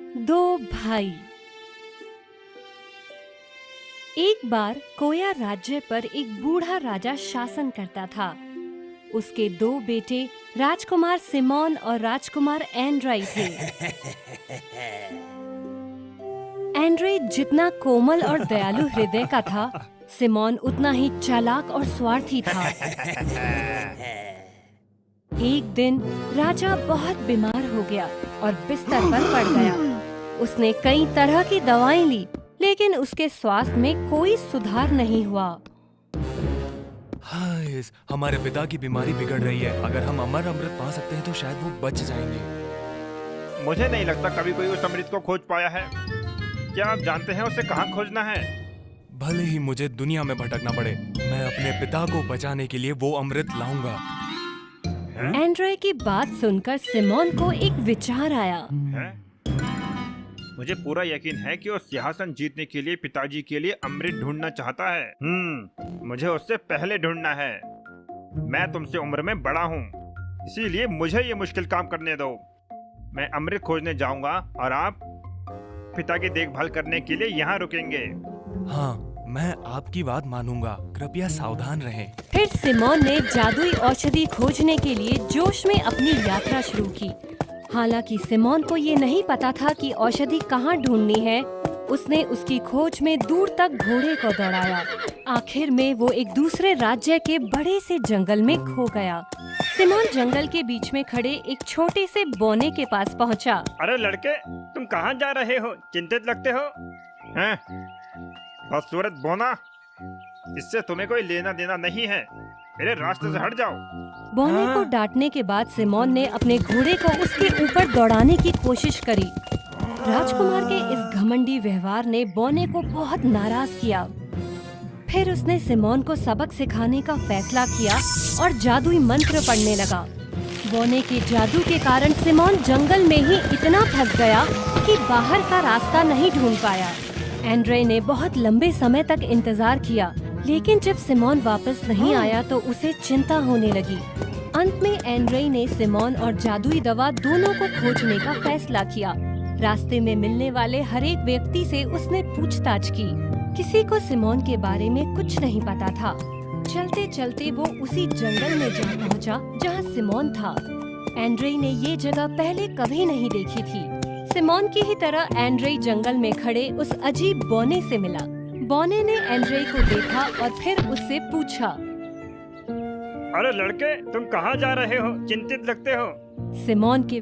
दो भाई। एक बार कोया राज्य पर एक बूढ़ा राजा शासन करता था। उसके दो बेटे राजकुमार सिमोन और राजकुमार एंड्राई थे। एंड्राई जितना कोमल और दयालु हृदय का था, सिमोन उतना ही चालाक और स्वार्थी था। एक दिन राजा बहुत बीमार हो गया और बिस्तर पर पड़ गया। उसने कई तरह की दवाएं ली, लेकिन उसके स्वास्थ्य में कोई सुधार नहीं हुआ। हाय, हमारे पिता की बीमारी बिगड़ रही है। अगर हम अमर अमृत पा सकते हैं तो शायद वो बच जाएंगे। मुझे नहीं लगता कभी कोई उस अमृत को खोज पाया है। क्या आप जानते हैं उसे कहाँ खोजना है? भले ही मुझे दुनिया में भटकना पड़े, मैं अपने पिता को बचाने के लिए वो अमृत लाऊंगा। एंड्रे की बात सुनकर सिमोन को एक विचार आया। मुझे पूरा यकीन है कि वो सिंहासन जीतने के लिए पिताजी के लिए अमृत ढूंढना चाहता है। मुझे उससे पहले ढूंढना है। मैं तुमसे उम्र में बड़ा हूँ, इसीलिए मुझे ये मुश्किल काम करने दो। मैं अमृत खोजने जाऊंगा और आप पिता की देखभाल करने के लिए यहाँ रुकेंगे। हाँ, मैं आपकी बात मानूंगा। कृपया सावधान रहें। फिर सिमोन ने जादुई औषधि खोजने के लिए जोश में अपनी यात्रा शुरू की। हालांकि सिमोन को ये नहीं पता था कि औषधि कहाँ ढूंढनी है। उसने उसकी खोज में दूर तक घोड़े को दौड़ाया। आखिर में वो एक दूसरे राज्य के बड़े से जंगल में खो गया। सिमोन जंगल के बीच में खड़े एक छोटे से बौने के पास पहुंचा। अरे लड़के, तुम कहाँ जा रहे हो? चिंतित लगते हो। हैं? बदसूरत बौना, इससे तुम्हें कोई लेना देना नहीं है। मेरे रास्ते से हट जाओ। बौने को डांटने के बाद सिमोन ने अपने घोड़े को उसके ऊपर दौड़ाने की कोशिश करी। राजकुमार के इस घमंडी व्यवहार ने बौने को बहुत नाराज किया। फिर उसने सिमोन को सबक सिखाने का फैसला किया और जादुई मंत्र पढ़ने लगा। बौने के जादू के कारण सिमोन जंगल में ही इतना फंस गया कि बाहर का रास्ता नहीं ढूंढ पाया। एंड्रे ने बहुत लंबे समय तक इंतजार किया, लेकिन जब सिमोन वापस नहीं आया तो उसे चिंता होने लगी। अंत में एंड्रे ने सिमोन और जादुई दवा दोनों को खोजने का फैसला किया। रास्ते में मिलने वाले हर एक व्यक्ति से उसने पूछताछ की। किसी को सिमोन के बारे में कुछ नहीं पता था। चलते चलते वो उसी जंगल में जा पहुंचा जहां सिमोन था। एंड्रे ने ये जगह पहले कभी नहीं देखी थी। सिमोन की ही तरह एंड्रे जंगल में खड़े उस अजीब बौने से मिला। बौने ने एंड्रे को देखा और फिर उससे पूछा, अरे लड़के, तुम कहाँ जा रहे हो? चिंतित लगते हो। सिमोन के